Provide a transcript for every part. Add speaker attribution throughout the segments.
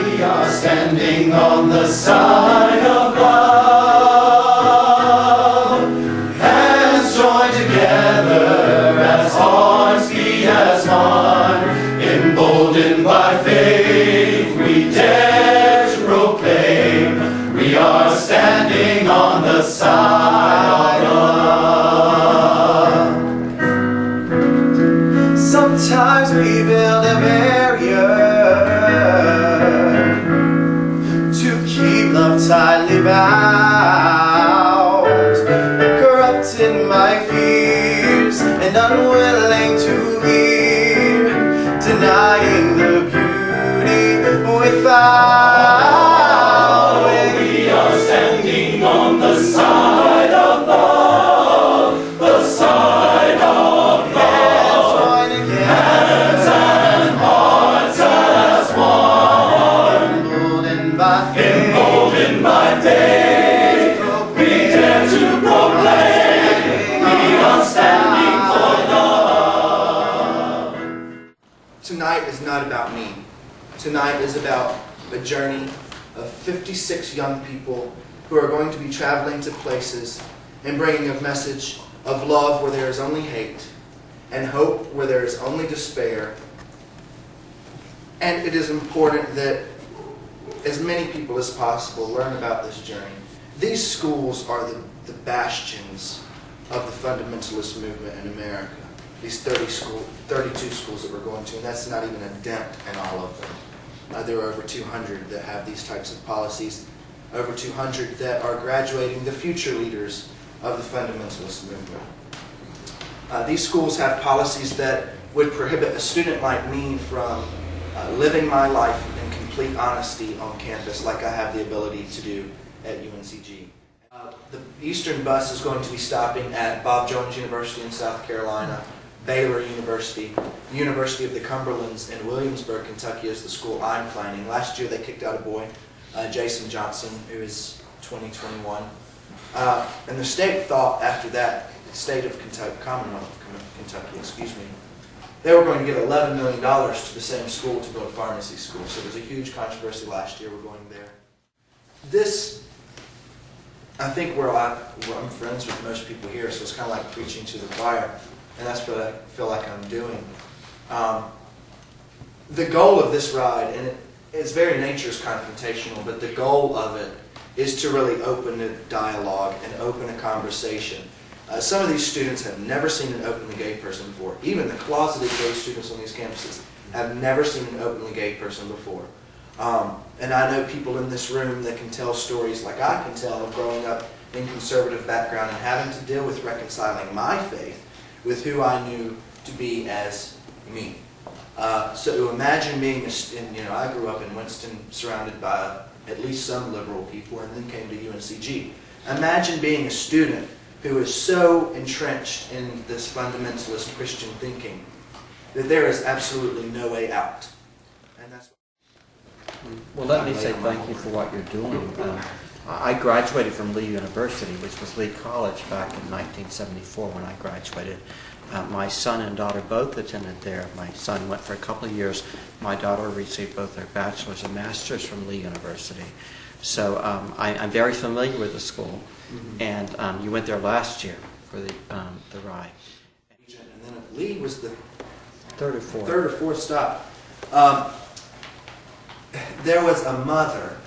Speaker 1: We are standing on the side of love, hands joined together as hearts beat as one, emboldened by faith we dare to proclaim, we are standing on the side of love. Sometimes we build a barrier tightly bound, corrupted by fears and unwilling to hear, denying the beauty without. We are standing on the side of love, the side of love, hands and hearts as one, emboldened by faith. By faith, we dare to proclaim, we are standing for love. Tonight is not about me. Tonight is about a journey of 56 young people who are going to be traveling to places and bringing a message of love where there is only hate and hope where there is only despair. And it is important that as many people as possible learn about this journey. These schools are the bastions of the fundamentalist movement in America. These 32 schools that we're going to, and that's not even a dent in all of them. There are over 200 that have these types of policies, over 200 that are graduating the future leaders of the fundamentalist movement. These schools have policies that would prohibit a student like me from living my life in complete honesty on campus like I have the ability to do at UNCG. The Eastern bus is going to be stopping at Bob Jones University in South Carolina, Baylor University, University of the Cumberlands in Williamsburg, Kentucky is the school I'm planning. Last year they kicked out a boy, Jason Johnson, who is 2021. And the state thought after that, the state of Kentucky, Commonwealth of Kentucky, excuse me, they were going to give $11 million to the same school to build a pharmacy school. So there was a huge controversy last year. We're going there. This, I think where I'm friends with most people here, so it's kind of like preaching to the choir, and that's what I feel like I'm doing. The goal of this ride, and its very nature is confrontational, but the goal of it is to really open a dialogue and open a conversation. Some of these students have never seen an openly gay person before. Even the closeted gay students on these campuses have never seen an openly gay person before. And I know people in this room that can tell stories like I can tell of growing up in conservative background and having to deal with reconciling my faith with who I knew to be as me. So imagine being, I grew up in Winston surrounded by at least some liberal people and then came to UNCG. Imagine being a student who is so entrenched in this fundamentalist Christian thinking that there is absolutely no way out. And that's
Speaker 2: well, let me say thank you for what you're doing. I graduated from Lee University, which was Lee College, back in 1974 when I graduated. My son and daughter both attended there. My son went for a couple of years. My daughter received both their bachelor's and master's from Lee University. So I'm very familiar with the school. And you went there last year for the ride.
Speaker 1: And then Lee was the
Speaker 2: third or fourth
Speaker 1: stop. There was a mother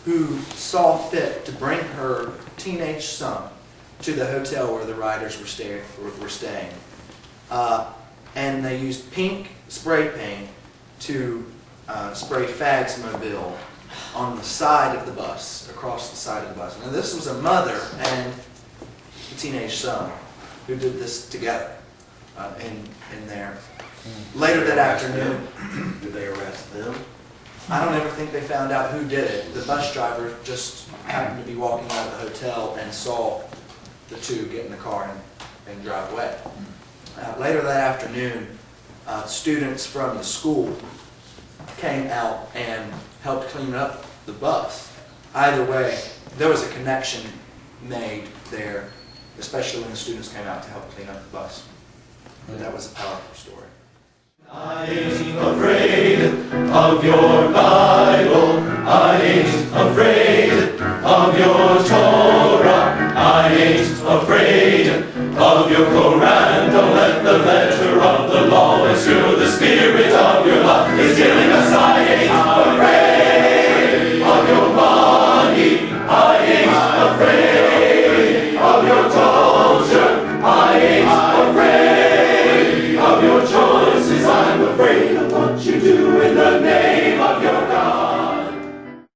Speaker 1: who saw fit to bring her teenage son to the hotel where the riders were staying. And they used pink spray paint to spray Fags Mobile on the side of the bus, across the side of the bus. Now this was a mother and a teenage son who did this together in there. Later that afternoon,
Speaker 3: did they arrest them?
Speaker 1: I don't ever think they found out who did it. The bus driver just happened to be walking out of the hotel and saw the two get in the car and drive away. Later that afternoon, students from the school came out and helped clean up the bus. Either way, there was a connection made there, especially when the students came out to help clean up the bus. But that was a powerful story.
Speaker 4: I ain't afraid of your Bible. I ain't afraid of your Torah. I ain't afraid of your Quran.